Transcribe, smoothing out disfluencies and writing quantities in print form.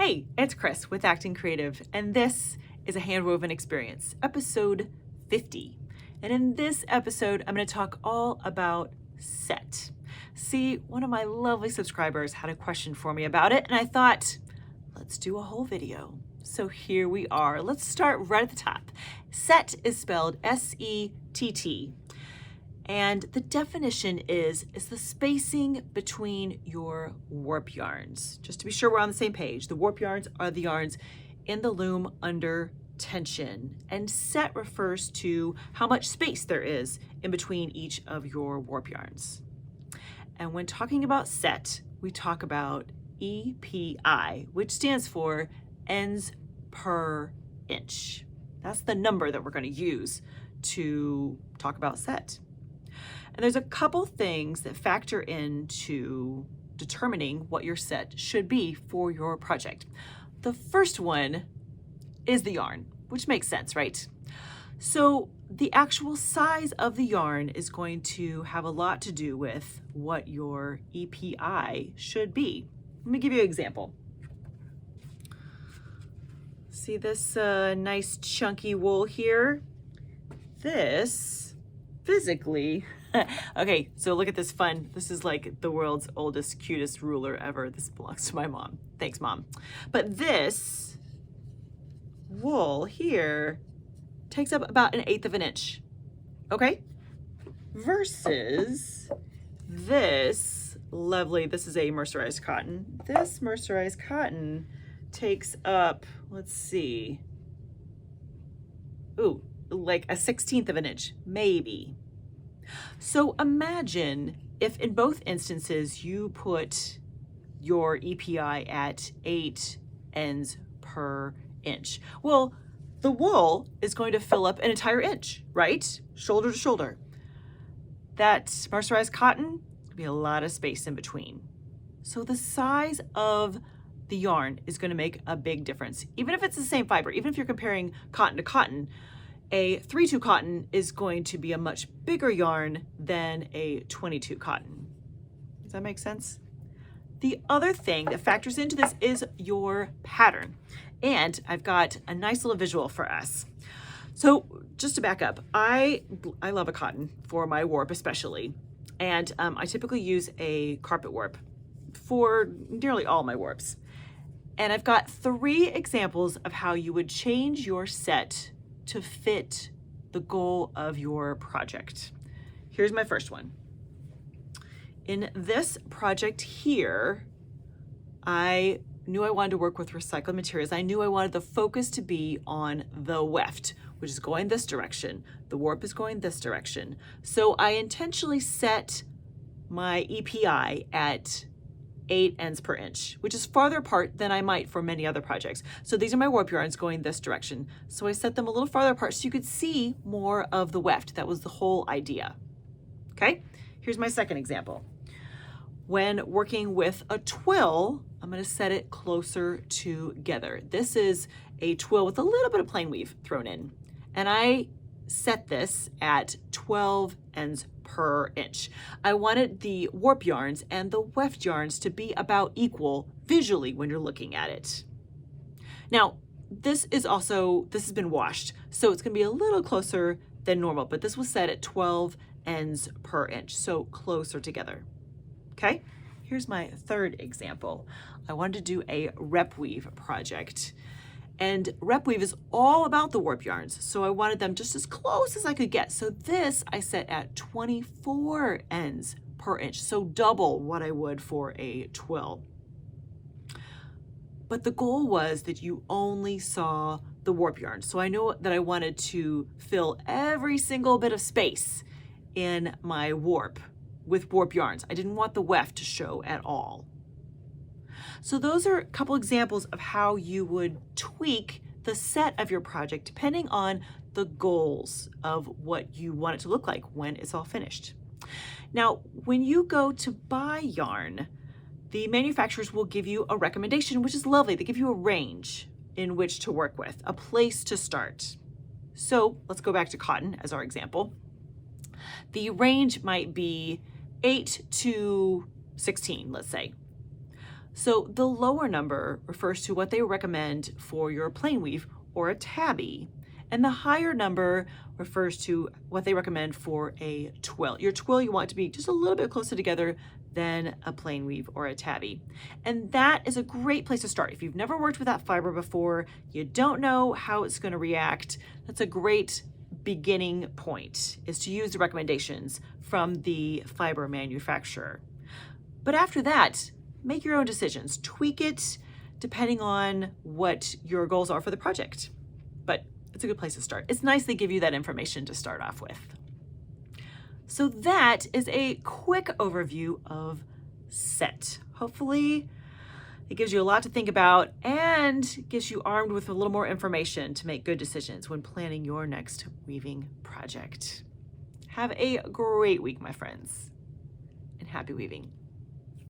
Hey, it's Chris with Acting Creative, and this is A Handwoven Experience, episode 50. And in this episode, I'm going to talk all about SETT. See, one of my lovely subscribers had a question for me about it, and I thought, let's do a whole video. So here we are. Let's start right at the top. SETT is spelled S-E-T-T. And the definition is the spacing between your warp yarns. Just to be sure we're on the same page, the warp yarns are the yarns in the loom under tension. And SETT refers to how much space there is in between each of your warp yarns. And when talking about SETT, we talk about EPI, which stands for ends per inch. That's the number that we're going to use to talk about SETT. And there's a couple things that factor into determining what your SETT should be for your project. The first one is the yarn, which makes sense, right? So the actual size of the yarn is going to have a lot to do with what your EPI should be. Let me give you an example. See this nice chunky wool here? This physically, okay, so look at this fun. This is like the world's oldest, cutest ruler ever. This belongs to my mom. Thanks, Mom. But this wool here takes up about 1/8 of an inch, okay? Versus this lovely, this is a mercerized cotton. This mercerized cotton takes up, let's see, ooh, like 1/16 of an inch, maybe. So imagine if in both instances you put your EPI at 8 ends per inch. Well, the wool is going to fill up an entire inch, right? Shoulder to shoulder. That mercerized cotton will be a lot of space in between. So the size of the yarn is going to make a big difference. Even if it's the same fiber, even if you're comparing cotton to cotton, a 3/2 cotton is going to be a much bigger yarn than a 22 cotton. Does that make sense? The other thing that factors into this is your pattern. And I've got a nice little visual for us. So just to back up, I love a cotton for my warp especially. And I typically use a carpet warp for nearly all my warps. And I've got 3 examples of how you would change your SETT to fit the goal of your project. Here's my first one. In this project here, I knew I wanted to work with recycled materials. I knew I wanted the focus to be on the weft, which is going this direction. The warp is going this direction. So I intentionally set my EPI at 8 ends per inch, which is farther apart than I might for many other projects. So these are my warp yarns going this direction. So I set them a little farther apart so you could see more of the weft. That was the whole idea. Okay, here's my second example. When working with a twill, I'm going to set it closer together. This is a twill with a little bit of plain weave thrown in. And I set this at 12 ends per inch. I wanted the warp yarns and the weft yarns to be about equal visually when you're looking at it. Now, this has been washed, so it's going to be a little closer than normal, but this was set at 12 ends per inch, so closer together. Okay, here's my third example. I wanted to do a rep weave project. And rep weave is all about the warp yarns, so I wanted them just as close as I could get. So this I set at 24 ends per inch, so double what I would for a twill. But the goal was that you only saw the warp yarn. So I know that I wanted to fill every single bit of space in my warp with warp yarns. I didn't want the weft to show at all. So those are a couple examples of how you would tweak the SETT of your project depending on the goals of what you want it to look like when it's all finished. Now, when you go to buy yarn, the manufacturers will give you a recommendation, which is lovely. They give you a range in which to work with, a place to start. So let's go back to cotton as our example. The range might be 8 to 16, let's say. So the lower number refers to what they recommend for your plain weave or a tabby. And the higher number refers to what they recommend for a twill. Your twill you want to be just a little bit closer together than a plain weave or a tabby. And that is a great place to start. If you've never worked with that fiber before, you don't know how it's going to react, that's a great beginning point, is to use the recommendations from the fiber manufacturer. But after that, make your own decisions. Tweak it depending on what your goals are for the project. But it's a good place to start. It's nice they give you that information to start off with. So that is a quick overview of SETT. Hopefully it gives you a lot to think about and gets you armed with a little more information to make good decisions when planning your next weaving project. Have a great week, my friends, and happy weaving.